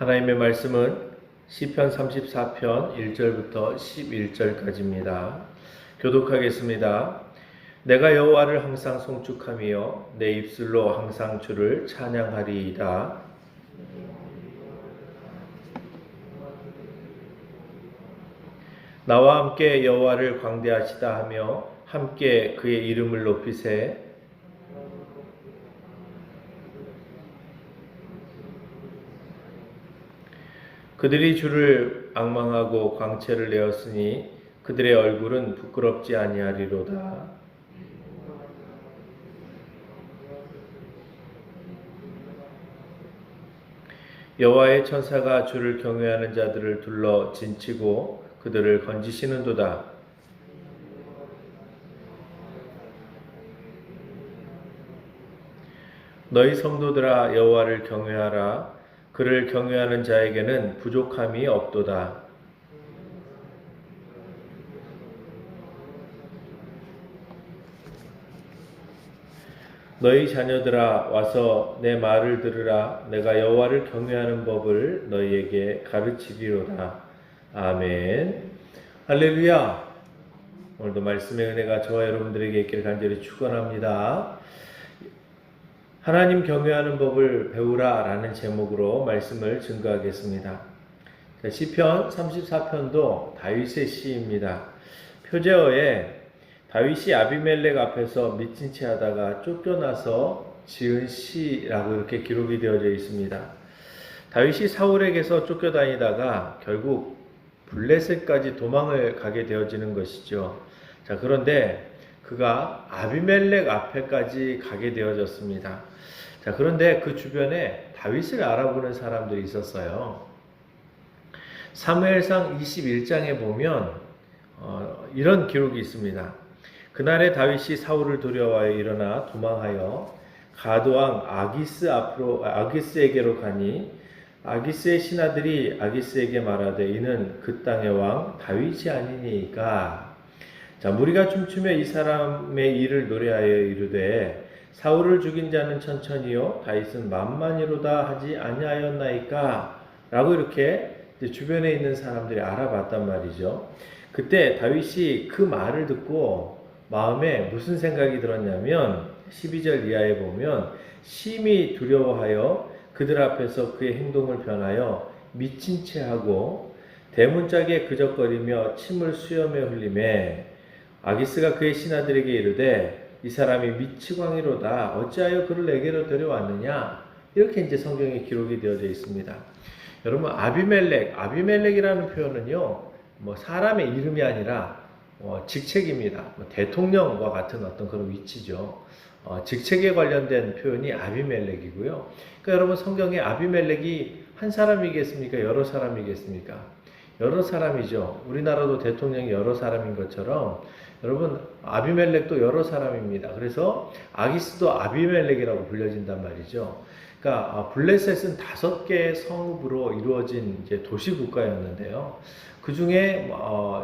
하나님의 말씀은 시편 34편 1절부터 11절까지입니다. 교독하겠습니다. 내가 여호와를 항상 송축하며 내 입술로 항상 주를 찬양하리이다. 나와 함께 여호와를 광대하시다 하며 함께 그의 이름을 높이세. 그들이 주를 앙망하고 광채를 내었으니 그들의 얼굴은 부끄럽지 아니하리로다. 여호와의 천사가 주를 경외하는 자들을 둘러 진치고 그들을 건지시는도다. 너희 성도들아 여호와를 경외하라. 그를 경외하는 자에게는 부족함이 없도다. 너희 자녀들아 와서 내 말을 들으라. 내가 여호와를 경외하는 법을 너희에게 가르치리로다. 아멘. 할렐루야. 오늘도 말씀의 은혜가 저와 여러분들에게 있기를 간절히 축원합니다. 하나님 경외하는 법을 배우라 라는 제목으로 말씀을 증거하겠습니다. 시편 34편도 다윗의 시입니다. 표제어에 다윗이 아비멜렉 앞에서 미친 채 하다가 쫓겨나서 지은 시라고 이렇게 기록이 되어져 있습니다. 다윗이 사울에게서 쫓겨다니다가 결국 블레셋까지 도망을 가게 되어지는 것이죠. 자, 그런데 그가 아비멜렉 앞에까지 가게 되어졌습니다. 자, 그런데 그 주변에 다윗을 알아보는 사람들이 있었어요. 사무엘상 21장에 보면 이런 기록이 있습니다. 그날에 다윗이 사울을 두려워하여 일어나 도망하여 가드왕 아기스에게로 가니 아기스의 신하들이 아기스에게 말하되 이는 그 땅의 왕 다윗이 아니니까. 자, 무리가 춤추며 이 사람의 일을 노래하여 이르되 사울을 죽인 자는 천천히요 다윗은 만만이로다 하지 아니하였나이까 라고 이렇게 주변에 있는 사람들이 알아봤단 말이죠. 그때 다윗이 그 말을 듣고 마음에 무슨 생각이 들었냐면 12절 이하에 보면 심히 두려워하여 그들 앞에서 그의 행동을 변하여 미친 채 하고 대문짝에 그적거리며 침을 수염에 흘리매 아기스가 그의 신하들에게 이르되 이 사람이 미치광이로다. 어찌하여 그를 내게로 데려왔느냐? 이렇게 이제 성경에 기록이 되어져 있습니다. 여러분, 아비멜렉이라는 표현은요, 사람의 이름이 아니라 직책입니다. 대통령과 같은 어떤 그런 위치죠. 직책에 관련된 표현이 아비멜렉이고요. 그러니까 여러분, 성경에 아비멜렉이 한 사람이겠습니까? 여러 사람이겠습니까? 여러 사람이죠. 우리나라도 대통령이 여러 사람인 것처럼 여러분 아비멜렉도 여러 사람입니다. 그래서 아기스도 아비멜렉이라고 불려진단 말이죠. 그러니까 블레셋은 5개의 성읍으로 이루어진 이제 도시 국가였는데요. 그 중에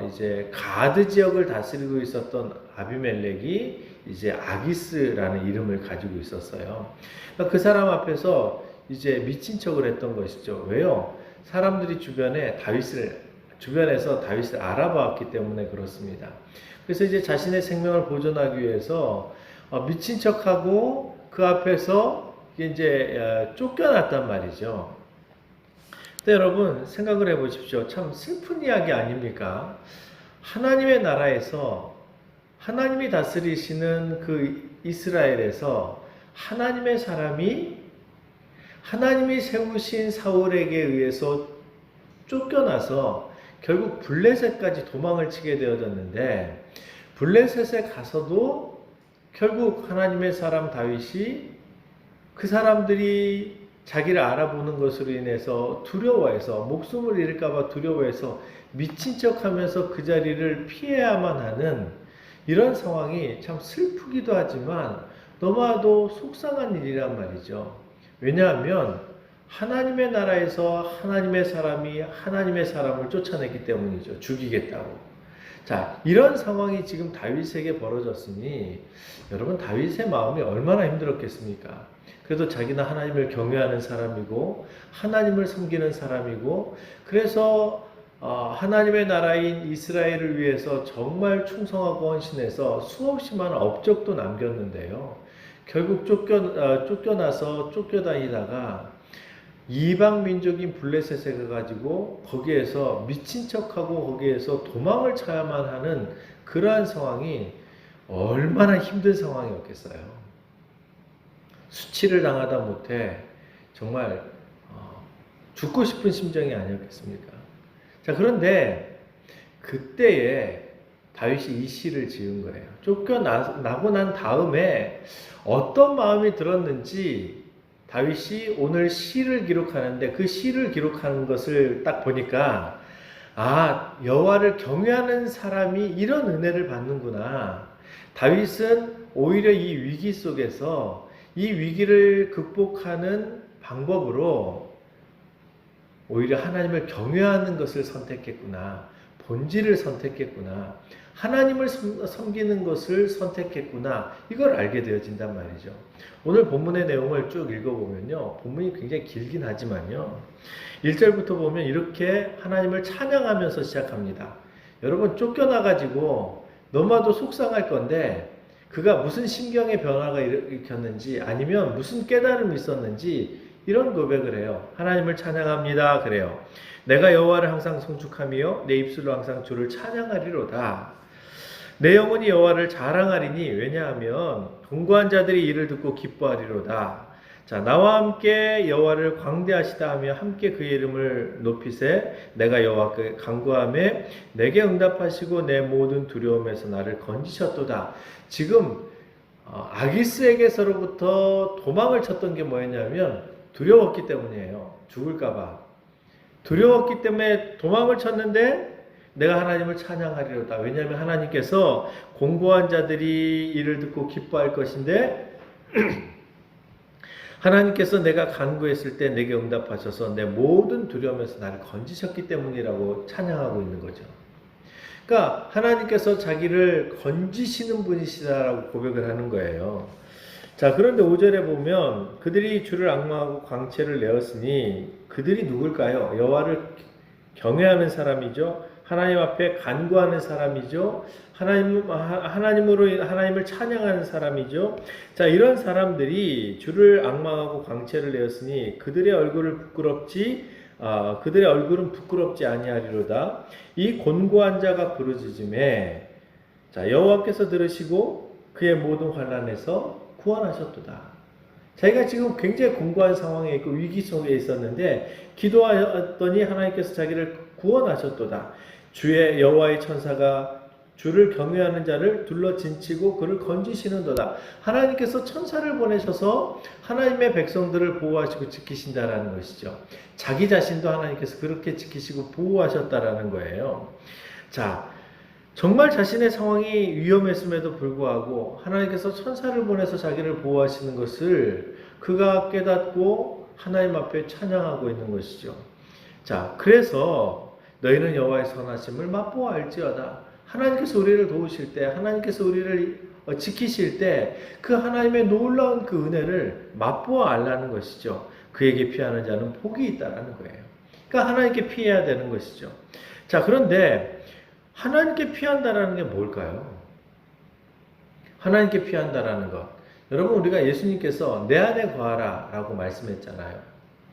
이제 가드 지역을 다스리고 있었던 아비멜렉이 이제 아기스라는 이름을 가지고 있었어요. 그러니까 그 사람 앞에서 이제 미친 척을 했던 것이죠. 왜요? 사람들이 주변에서 다윗을 알아봤기 때문에 그렇습니다. 그래서 이제 자신의 생명을 보존하기 위해서 미친 척하고 그 앞에서 이제 쫓겨났단 말이죠. 근데 여러분 생각을 해보십시오. 참 슬픈 이야기 아닙니까? 하나님의 나라에서 하나님이 다스리시는 그 이스라엘에서 하나님의 사람이 하나님이 세우신 사울에게 의해서 쫓겨나서 결국 블레셋까지 도망을 치게 되어졌는데 블레셋에 가서도 결국 하나님의 사람 다윗이 그 사람들이 자기를 알아보는 것으로 인해서 두려워해서 목숨을 잃을까봐 두려워해서 미친 척하면서 그 자리를 피해야만 하는 이런 상황이 참 슬프기도 하지만 너무나도 속상한 일이란 말이죠. 왜냐하면 하나님의 나라에서 하나님의 사람이 하나님의 사람을 쫓아냈기 때문이죠. 죽이겠다고. 자, 이런 상황이 지금 다윗에게 벌어졌으니 여러분 다윗의 마음이 얼마나 힘들었겠습니까? 그래도 자기는 하나님을 경외하는 사람이고 하나님을 섬기는 사람이고 그래서 하나님의 나라인 이스라엘을 위해서 정말 충성하고 헌신해서 수없이 많은 업적도 남겼는데요. 결국 쫓겨나서 쫓겨다니다가 이방 민족인 블레셋에 가가지고 거기에서 미친 척하고 거기에서 도망을 쳐야만 하는 그러한 상황이 얼마나 힘든 상황이었겠어요. 수치를 당하다 못해 정말 죽고 싶은 심정이 아니었겠습니까? 자, 그런데 그때에 다윗이 이 시를 지은 거예요. 쫓겨나고 난 다음에 어떤 마음이 들었는지 다윗이 오늘 시를 기록하는데 그 시를 기록하는 것을 딱 보니까 여호와를 경외하는 사람이 이런 은혜를 받는구나. 다윗은 오히려 이 위기 속에서 이 위기를 극복하는 방법으로 오히려 하나님을 경외하는 것을 선택했구나. 본질을 선택했구나. 하나님을 섬기는 것을 선택했구나. 이걸 알게 되어진단 말이죠. 오늘 본문의 내용을 쭉 읽어보면요. 본문이 굉장히 길긴 하지만요. 1절부터 보면 이렇게 하나님을 찬양하면서 시작합니다. 여러분 쫓겨나가지고 너무나도 속상할 건데 그가 무슨 심경의 변화가 일으켰는지 아니면 무슨 깨달음이 있었는지 이런 고백을 해요. 하나님을 찬양합니다. 그래요. 내가 여호와를 항상 송축하며 내 입술로 항상 주를 찬양하리로다. 내 영혼이 여호와를 자랑하리니 왜냐하면 공고한 자들이 이를 듣고 기뻐하리로다. 자, 나와 함께 여호와를 광대하시다 하며 함께 그의 이름을 높이세. 내가 여호와께 간구하며 내게 응답하시고 내 모든 두려움에서 나를 건지셨도다. 지금 아기스에게서로부터 도망을 쳤던 게 뭐였냐면 두려웠기 때문이에요. 죽을까봐. 두려웠기 때문에 도망을 쳤는데 내가 하나님을 찬양하리로다. 왜냐하면 하나님께서 공고한 자들이 이를 듣고 기뻐할 것인데 하나님께서 내가 간구했을 때 내게 응답하셔서 내 모든 두려움에서 나를 건지셨기 때문이라고 찬양하고 있는 거죠. 그러니까 하나님께서 자기를 건지시는 분이시다라고 고백을 하는 거예요. 자, 그런데 5절에 보면 그들이 주를 악망하고 광채를 내었으니 그들이 누굴까요? 여호와를 경외하는 사람이죠. 하나님 앞에 간구하는 사람이죠. 하나님으로 하나님을 찬양하는 사람이죠. 자, 이런 사람들이 주를 악망하고 광채를 내었으니 그들의 얼굴은 부끄럽지 아니하리로다. 이 곤고한 자가 부르짖음에 자, 여호와께서 들으시고 그의 모든 환난에서 구원하셨도다. 자기가 지금 굉장히 공고한 상황에 있고 위기 속에 있었는데 기도하였더니 하나님께서 자기를 구원하셨도다. 주의 여호와의 천사가 주를 경외하는 자를 둘러 진치고 그를 건지시는도다. 하나님께서 천사를 보내셔서 하나님의 백성들을 보호하시고 지키신다라는 것이죠. 자기 자신도 하나님께서 그렇게 지키시고 보호하셨다라는 거예요. 자, 정말 자신의 상황이 위험했음에도 불구하고 하나님께서 천사를 보내서 자기를 보호하시는 것을 그가 깨닫고 하나님 앞에 찬양하고 있는 것이죠. 자, 그래서 너희는 여호와의 선하심을 맛보아 알지어다. 하나님께서 우리를 도우실 때, 하나님께서 우리를 지키실 때 그 하나님의 놀라운 그 은혜를 맛보아 알라는 것이죠. 그에게 피하는 자는 복이 있다라는 거예요. 그러니까 하나님께 피해야 되는 것이죠. 자, 그런데 하나님께 피한다라는 게 뭘까요? 하나님께 피한다라는 것. 여러분, 우리가 예수님께서 내 안에 거하라 라고 말씀했잖아요.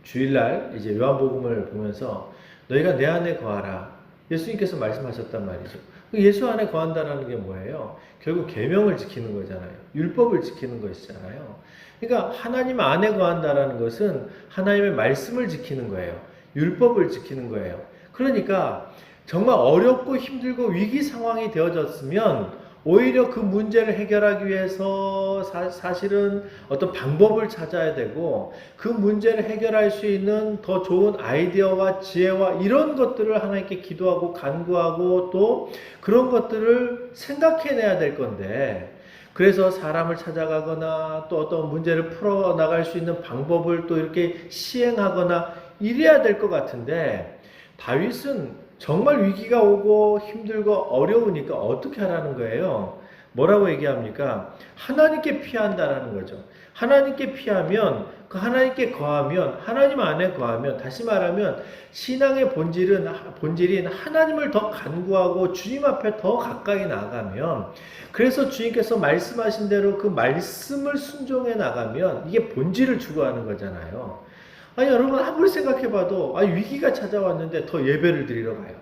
주일날 이제 요한복음을 보면서 너희가 내 안에 거하라. 예수님께서 말씀하셨단 말이죠. 예수 안에 거한다라는 게 뭐예요? 결국 계명을 지키는 거잖아요. 율법을 지키는 것이잖아요. 그러니까 하나님 안에 거한다라는 것은 하나님의 말씀을 지키는 거예요. 율법을 지키는 거예요. 그러니까 정말 어렵고 힘들고 위기 상황이 되어졌으면 오히려 그 문제를 해결하기 위해서 사실은 어떤 방법을 찾아야 되고 그 문제를 해결할 수 있는 더 좋은 아이디어와 지혜와 이런 것들을 하나님께 기도하고 간구하고 또 그런 것들을 생각해내야 될 건데 그래서 사람을 찾아가거나 또 어떤 문제를 풀어나갈 수 있는 방법을 또 이렇게 시행하거나 이래야 될 것 같은데 다윗은 정말 위기가 오고 힘들고 어려우니까 어떻게 하라는 거예요? 뭐라고 얘기합니까? 하나님께 피한다라는 거죠. 하나님께 피하면, 그 하나님께 거하면, 하나님 안에 거하면, 다시 말하면 신앙의 본질인 하나님을 더 간구하고 주님 앞에 더 가까이 나가면, 그래서 주님께서 말씀하신 대로 그 말씀을 순종해 나가면 이게 본질을 추구하는 거잖아요. 아니 여러분 아무리 생각해봐도 위기가 찾아왔는데 더 예배를 드리러 가요.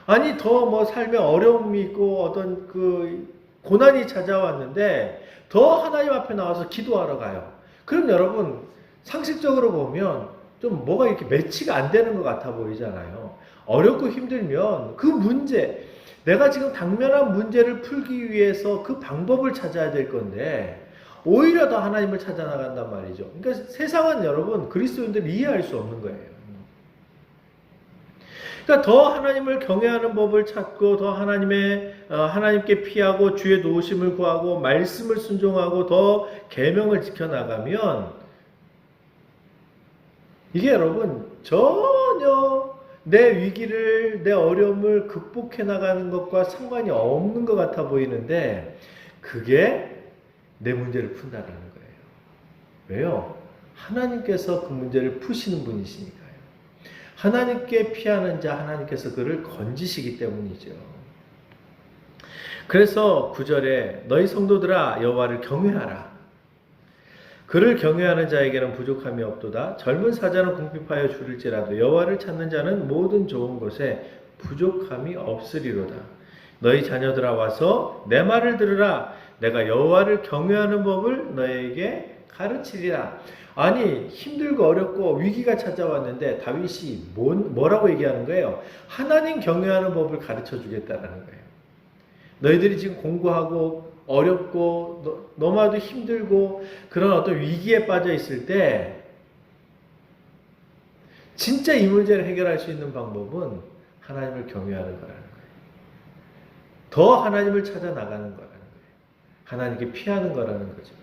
아니 더 뭐 삶에 어려움이 있고 어떤 그 고난이 찾아왔는데 더 하나님 앞에 나와서 기도하러 가요. 그럼 여러분 상식적으로 보면 좀 뭐가 이렇게 매치가 안 되는 것 같아 보이잖아요. 어렵고 힘들면 그 문제, 내가 지금 당면한 문제를 풀기 위해서 그 방법을 찾아야 될 건데 오히려 더 하나님을 찾아 나간단 말이죠. 그러니까 세상은 여러분 그리스도인들 이해할 수 없는 거예요. 그러니까 더 하나님을 경외하는 법을 찾고 더 하나님께 피하고 주의 도우심을 구하고 말씀을 순종하고 더 계명을 지켜나가면 이게 여러분 전혀 내 위기를 내 어려움을 극복해 나가는 것과 상관이 없는 것 같아 보이는데 그게 내 문제를 푼다라는 거예요. 왜요? 하나님께서 그 문제를 푸시는 분이시니까요. 하나님께 피하는 자 하나님께서 그를 건지시기 때문이죠. 그래서 9절에 너희 성도들아 여호와를 경외하라. 그를 경외하는 자에게는 부족함이 없도다. 젊은 사자는 궁핍하여 줄일지라도 여호와를 찾는 자는 모든 좋은 것에 부족함이 없으리로다. 너희 자녀들아 와서 내 말을 들으라. 내가 여호와를 경외하는 법을 너희에게 가르치리라. 아니 힘들고 어렵고 위기가 찾아왔는데 다윗이 뭐라고 얘기하는 거예요? 하나님 경외하는 법을 가르쳐 주겠다라는 거예요. 너희들이 지금 공부하고 어렵고 너무나도 힘들고 그런 어떤 위기에 빠져 있을 때 진짜 이 문제를 해결할 수 있는 방법은 하나님을 경외하는 거라는 거예요. 더 하나님을 찾아 나가는 거라는 거예요. 하나님께 피하는 거라는 거죠.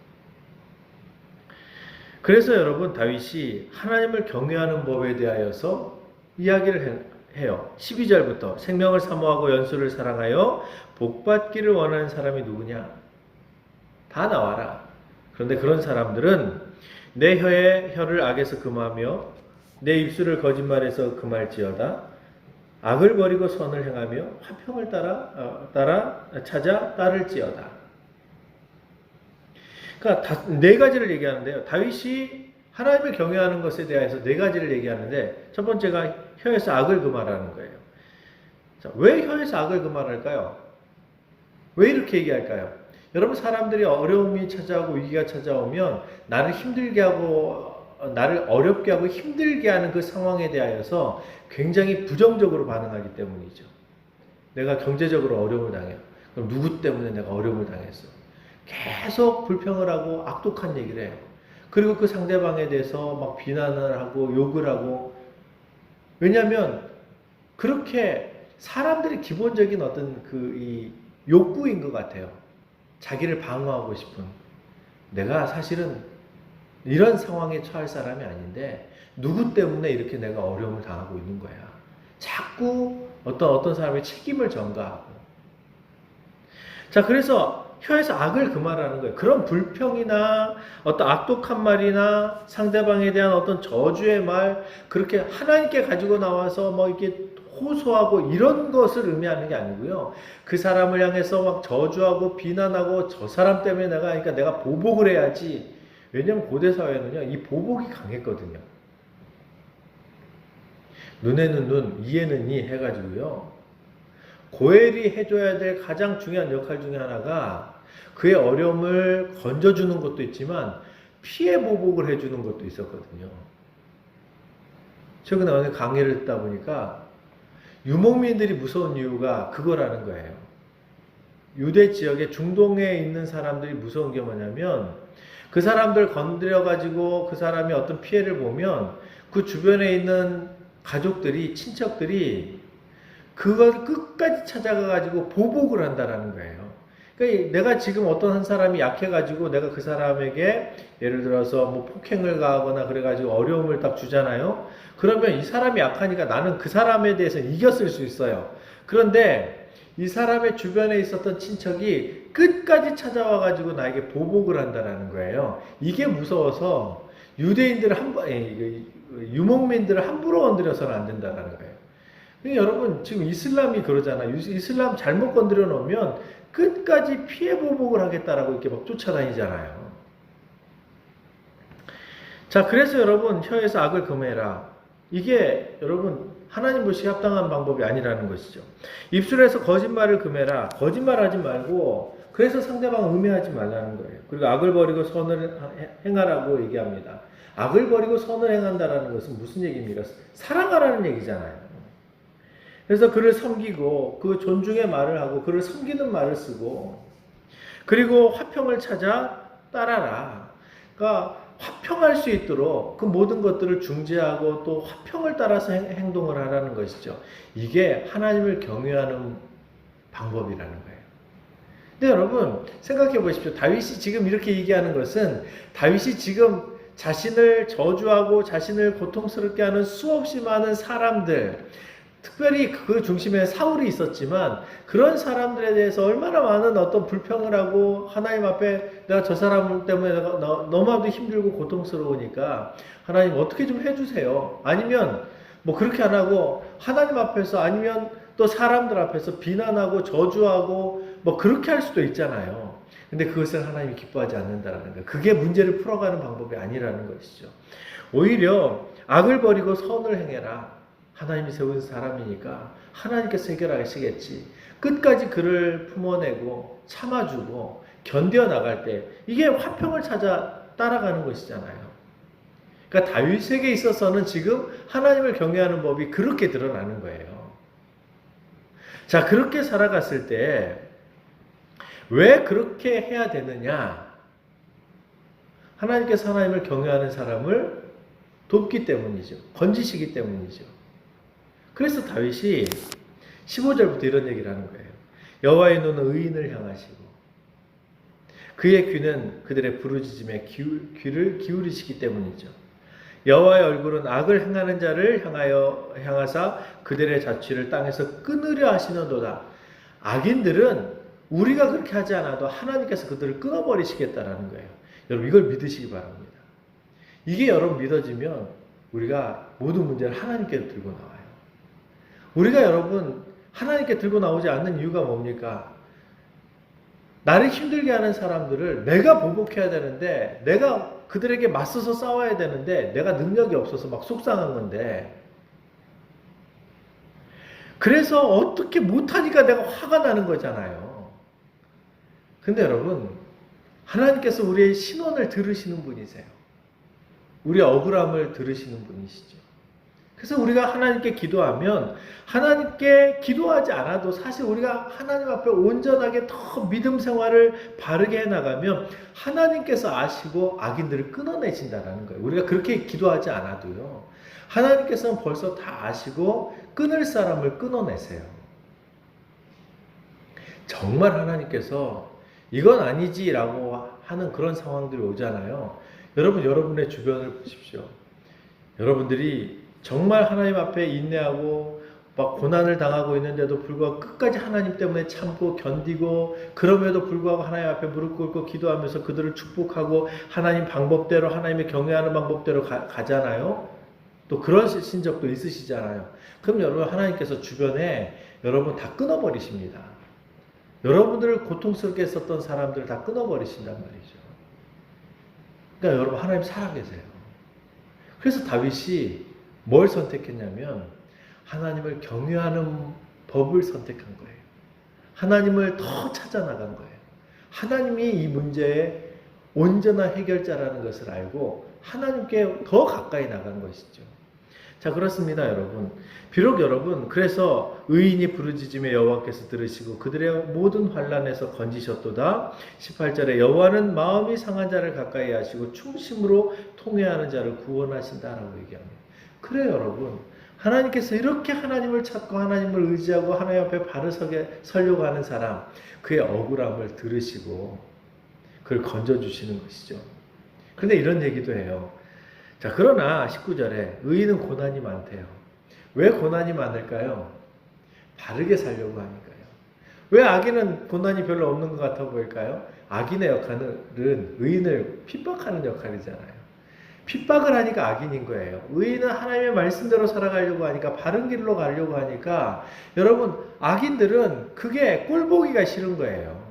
그래서 여러분 다윗이 하나님을 경외하는 법에 대하여서 이야기를 해요. 12절부터 생명을 사모하고 연수를 사랑하여 복받기를 원하는 사람이 누구냐? 다 나와라. 그런데 그런 사람들은 내 혀를 악에서 금하며 내 입술을 거짓말에서 금할지어다. 악을 버리고 선을 행하며 화평을 찾아 따를지어다. 그러니까 네 가지를 얘기하는데요. 다윗이 하나님을 경외하는 것에 대해서 네 가지를 얘기하는데 첫 번째가 혀에서 악을 금하라는 거예요. 자, 왜 혀에서 악을 금하랄까요? 왜 이렇게 얘기할까요? 여러분 사람들이 어려움이 찾아오고 위기가 찾아오면 나를 힘들게 하고 나를 어렵게 하고 힘들게 하는 그 상황에 대하여서 굉장히 부정적으로 반응하기 때문이죠. 내가 경제적으로 어려움을 당해요. 그럼 누구 때문에 내가 어려움을 당했어? 계속 불평을 하고 악독한 얘기를 해요. 그리고 그 상대방에 대해서 막 비난을 하고 욕을 하고 왜냐하면 그렇게 사람들의 기본적인 어떤 이 욕구인 것 같아요. 자기를 방어하고 싶은. 내가 사실은 이런 상황에 처할 사람이 아닌데 누구 때문에 이렇게 내가 어려움을 당하고 있는 거야. 자꾸 어떤 사람의 책임을 전가하고. 자, 그래서 혀에서 악을 금하라는 거예요. 그런 불평이나 어떤 악독한 말이나 상대방에 대한 어떤 저주의 말, 그렇게 하나님께 가지고 나와서 뭐 이렇게 호소하고 이런 것을 의미하는 게 아니고요. 그 사람을 향해서 막 저주하고 비난하고 저 사람 때문에 내가 보복을 해야지. 왜냐면 고대 사회는요, 이 보복이 강했거든요. 눈에는 눈, 이에는 이 해가지고요. 고엘이 해줘야 될 가장 중요한 역할 중에 하나가 그의 어려움을 건져주는 것도 있지만 피해 보복을 해주는 것도 있었거든요. 최근에 어느 강의를 듣다 보니까 유목민들이 무서운 이유가 그거라는 거예요. 유대 지역에 중동에 있는 사람들이 무서운 게 뭐냐면 그 사람들 건드려가지고 그 사람이 어떤 피해를 보면 그 주변에 있는 가족들이, 친척들이 그걸 끝까지 찾아가가지고 보복을 한다라는 거예요. 그러니까 내가 지금 어떤 한 사람이 약해가지고 내가 그 사람에게 예를 들어서 뭐 폭행을 가하거나 그래가지고 어려움을 딱 주잖아요. 그러면 이 사람이 약하니까 나는 그 사람에 대해서 이겼을 수 있어요. 그런데 이 사람의 주변에 있었던 친척이 끝까지 찾아와 가지고 나에게 보복을 한다라는 거예요. 이게 무서워서 유대인들을 유목민들을 함부로 건드려서는 안 된다라는 거예요. 그러니까 여러분 지금 이슬람이 그러잖아요. 이슬람 잘못 건드려 놓으면 끝까지 피해 보복을 하겠다라고 이렇게 막 쫓아다니잖아요. 자, 그래서 여러분 혀에서 악을 금해라. 이게 여러분 하나님 보시기에 합당한 방법이 아니라는 것이죠. 입술에서 거짓말을 금해라. 거짓말하지 말고 그래서 상대방을 음해하지 말라는 거예요. 그리고 악을 버리고 선을 행하라고 얘기합니다. 악을 버리고 선을 행한다라는 것은 무슨 얘기입니까? 사랑하라는 얘기잖아요. 그래서 그를 섬기고 그 존중의 말을 하고 그를 섬기는 말을 쓰고 그리고 화평을 찾아 따라라. 그러니까 화평할 수 있도록 그 모든 것들을 중재하고 또 화평을 따라서 행동을 하라는 것이죠. 이게 하나님을 경외하는 방법이라는 거예요. 근데 여러분 생각해 보십시오. 다윗이 지금 이렇게 얘기하는 것은 다윗이 지금 자신을 저주하고 자신을 고통스럽게 하는 수없이 많은 사람들, 특별히 그 중심에 사울이 있었지만 그런 사람들에 대해서 얼마나 많은 어떤 불평을 하고 하나님 앞에 내가 저 사람 때문에 내가 너무나도 힘들고 고통스러우니까 하나님 어떻게 좀 해주세요. 아니면 뭐 그렇게 안 하고 하나님 앞에서 아니면 또 사람들 앞에서 비난하고 저주하고 뭐 그렇게 할 수도 있잖아요. 근데 그것을 하나님이 기뻐하지 않는다라는 거예요. 그게 문제를 풀어가는 방법이 아니라는 것이죠. 오히려 악을 버리고 선을 행해라. 하나님이 세운 사람이니까 하나님께서 해결하시겠지. 끝까지 그를 품어내고 참아주고 견뎌나갈 때 이게 화평을 찾아 따라가는 것이잖아요. 그러니까 다윗에게 있어서는 지금 하나님을 경외하는 법이 그렇게 드러나는 거예요. 자, 그렇게 살아갔을 때 왜 그렇게 해야 되느냐? 하나님께서 하나님을 경외하는 사람을 돕기 때문이죠. 건지시기 때문이죠. 그래서 다윗이 15절부터 이런 얘기를 하는 거예요. 여호와의 눈은 의인을 향하시고 그의 귀는 그들의 부르짖음에 귀를 기울이시기 때문이죠. 여호와의 얼굴은 악을 행하는 자를 향하사 그들의 자취를 땅에서 끊으려 하시는도다. 악인들은 우리가 그렇게 하지 않아도 하나님께서 그들을 끊어버리시겠다라는 거예요. 여러분 이걸 믿으시기 바랍니다. 이게 여러분 믿어지면 우리가 모든 문제를 하나님께 들고 나와요. 우리가 여러분 하나님께 들고 나오지 않는 이유가 뭡니까? 나를 힘들게 하는 사람들을 내가 보복해야 되는데 내가 그들에게 맞서서 싸워야 되는데 내가 능력이 없어서 막 속상한 건데 그래서 어떻게 못하니까 내가 화가 나는 거잖아요. 근데 여러분 하나님께서 우리의 신원을 들으시는 분이세요. 우리의 억울함을 들으시는 분이시죠. 그래서 우리가 하나님께 기도하면 하나님께 기도하지 않아도 사실 우리가 하나님 앞에 온전하게 더 믿음 생활을 바르게 해나가면 하나님께서 아시고 악인들을 끊어내신다는 거예요. 우리가 그렇게 기도하지 않아도요. 하나님께서는 벌써 다 아시고 끊을 사람을 끊어내세요. 정말 하나님께서 이건 아니지라고 하는 그런 상황들이 오잖아요. 여러분, 여러분의 주변을 보십시오. 여러분들이 정말 하나님 앞에 인내하고 막 고난을 당하고 있는데도 불구하고 끝까지 하나님 때문에 참고 견디고 그럼에도 불구하고 하나님 앞에 무릎 꿇고 기도하면서 그들을 축복하고 하나님 방법대로 하나님의 경외하는 방법대로 가잖아요. 또 그런 신적도 있으시잖아요. 그럼 여러분 하나님께서 주변에 여러분 다 끊어버리십니다. 여러분들을 고통스럽게 했었던 사람들을 다 끊어버리신단 말이죠. 그러니까 여러분 하나님 살아계세요. 그래서 다윗이 뭘 선택했냐면 하나님을 경외하는 법을 선택한 거예요. 하나님을 더 찾아나간 거예요. 하나님이 이 문제의 온전한 해결자라는 것을 알고 하나님께 더 가까이 나간 것이죠. 자, 그렇습니다, 여러분. 비록 여러분, 그래서 의인이 부르짖음에 여호와께서 들으시고 그들의 모든 환난에서 건지셨도다. 18절에 여호와는 마음이 상한 자를 가까이 하시고 충심으로 통회하는 자를 구원하신다라고 얘기합니다. 그래요, 여러분. 하나님께서 이렇게 하나님을 찾고 하나님을 의지하고 하나님 앞에 바로 서려고 하는 사람, 그의 억울함을 들으시고 그걸 건져주시는 것이죠. 그런데 이런 얘기도 해요. 자, 그러나 19절에 의인은 고난이 많대요. 왜 고난이 많을까요? 바르게 살려고 하니까요. 왜 악인은 고난이 별로 없는 것 같아 보일까요? 악인의 역할은 의인을 핍박하는 역할이잖아요. 핍박을 하니까 악인인 거예요. 의인은 하나님의 말씀대로 살아가려고 하니까, 바른 길로 가려고 하니까, 여러분, 악인들은 그게 꼴보기가 싫은 거예요.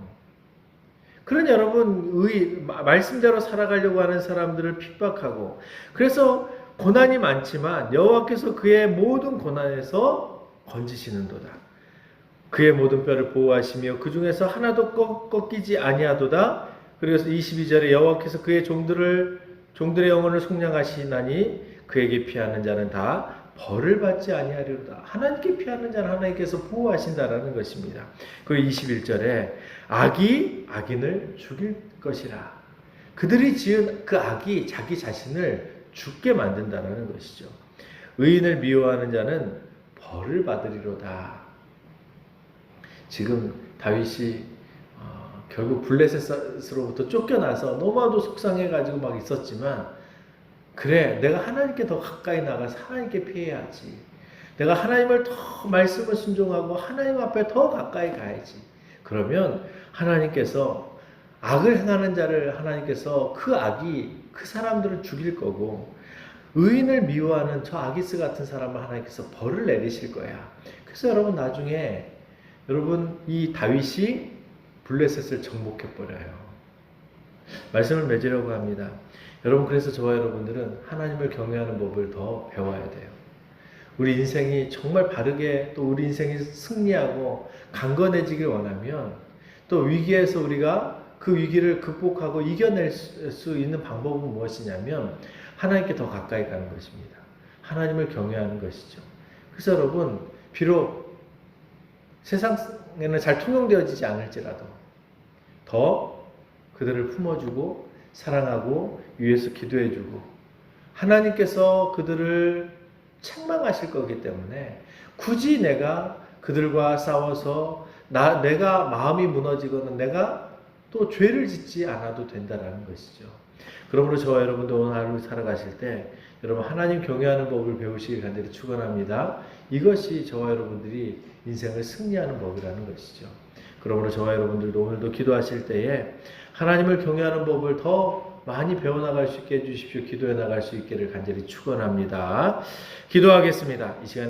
그런 여러분, 말씀대로 살아가려고 하는 사람들을 핍박하고, 그래서 고난이 많지만 여호와께서 그의 모든 고난에서 건지시는도다. 그의 모든 뼈를 보호하시며 그 중에서 하나도 꺾이지 아니하도다. 그래서 22절에 여호와께서 그의 종들의 영혼을 속량하시나니 그에게 피하는 자는 다 벌을 받지 아니하리로다. 하나님께 피하는 자는 하나님께서 보호하신다라는 것입니다. 그리고 21절에 악이 악인을 죽일 것이라. 그들이 지은 그 악이 자기 자신을 죽게 만든다는 것이죠. 의인을 미워하는 자는 벌을 받으리로다. 지금 다윗이 결국 블레셋으로부터 쫓겨나서 너무나도 속상해가지고 막 있었지만, 그래, 내가 하나님께 더 가까이 나가서 하나님께 피해야지. 내가 하나님을 더 말씀을 순종하고 하나님 앞에 더 가까이 가야지. 그러면 하나님께서 악을 행하는 자를, 하나님께서 그 악이 그 사람들을 죽일 거고, 의인을 미워하는 저 아기스 같은 사람을 하나님께서 벌을 내리실 거야. 그래서 여러분, 나중에 여러분, 이 다윗이 블레셋을 정복해버려요. 말씀을 맺으려고 합니다. 여러분, 그래서 저와 여러분들은 하나님을 경외하는 법을 더 배워야 돼요. 우리 인생이 정말 바르게, 또 우리 인생이 승리하고 강건해지길 원하면, 또 위기에서 우리가 그 위기를 극복하고 이겨낼 수 있는 방법은 무엇이냐면 하나님께 더 가까이 가는 것입니다. 하나님을 경외하는 것이죠. 그래서 여러분, 비록 세상에는 잘 통용되어지지 않을지라도 더 그들을 품어주고 사랑하고 위해서 기도해주고, 하나님께서 그들을 책망하실 거기 때문에 굳이 내가 그들과 싸워서 내가 마음이 무너지거나 내가 또 죄를 짓지 않아도 된다라는 것이죠. 그러므로 저와 여러분도 오늘 하루 살아가실 때 여러분, 하나님 경외하는 법을 배우시길 간절히 축원합니다. 이것이 저와 여러분들이 인생을 승리하는 법이라는 것이죠. 그러므로 저와 여러분들도 오늘도 기도하실 때에 하나님을 경외하는 법을 더 많이 배워나갈 수 있게 해주십시오. 기도해 나갈 수 있기를 간절히 축원합니다. 기도하겠습니다. 이 시간